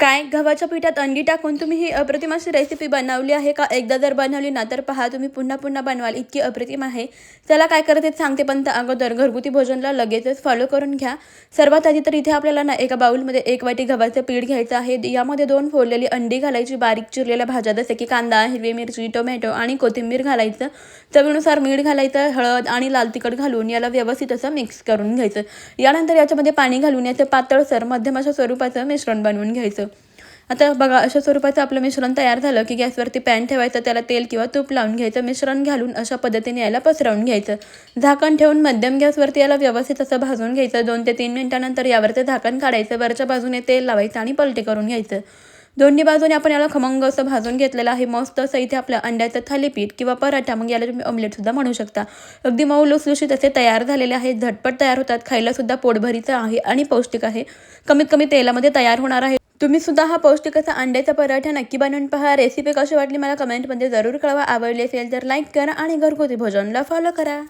काय गव्हाच्या पिठात अंडी टाकून तुम्ही ही अप्रतिम अशी रेसिपी बनवली आहे का? एकदा जर बनवली ना तर पहा तुम्ही पुन्हा पुन्हा बनवाल, इतकी अप्रतिम आहे. चला काय करते सांगते, पण त्या अगोदर घरगुती भोजनला लगेचच फॉलो करून घ्या. सर्वात आधी तर इथे आपल्याला ना एका बाउलमध्ये 1 वाटी गव्हाचं पीठ घ्यायचं आहे. यामध्ये 2 फोडलेली अंडी घालायची, बारीक चिरलेल्या भाज्या जसे की कांदा, हिरवी मिरची, टोमॅटो आणि कोथिंबीर घालायचं. चवीनुसार मीठ घालायचं, हळद आणि लाल तिखट घालून याला व्यवस्थित असं मिक्स करून घ्यायचं. यानंतर याच्यामध्ये पाणी घालून याचं पातळसर मध्यम अशा स्वरूपाचं मिश्रण बनवून घ्यायचं. आता बघा, अशा स्वरूपाचं आपलं मिश्रण तयार झालं की गॅसवरती पॅन ठेवायचं, त्याला तेल किंवा तूप लावून घ्यायचं. मिश्रण घालून अशा पद्धतीने याला पसरवून घ्यायचं. झाकण ठेवून मध्यम गॅसवरती याला व्यवस्थित असं भाजून घ्यायचं. 2 ते 3 मिनिटानंतर यावरचं झाकण काढायचं. वरच्या बाजूने तेल लावायचं आणि पलटे करून घ्यायचं. दोन्ही बाजूने आपण याला खमंग असं भाजून घेतलेलं आहे. मस्त असं इथे आपल्या अंड्याचं थालीपीठ किंवा पराठा, मग याला तुम्ही ऑमलेटसुद्धा म्हणू शकता, अगदी मऊ लुसलुशीत असे तयार झालेले आहेत. झटपट तयार होतात, खायलासुद्धा पोटभरीचं आहे आणि पौष्टिक आहे. कमीत कमी तेलामध्ये तयार होणार आहे. तुम्ही सुद्धा हा पौष्टिक असा अंड्याचा पराठा नक्की बनवून पहा. रेसिपी कशी वाटली मला कमेंटमध्ये जरूर कळवा. आवडली असेल तर लाईक करा आणि घरगुती भोजनला फॉलो करा.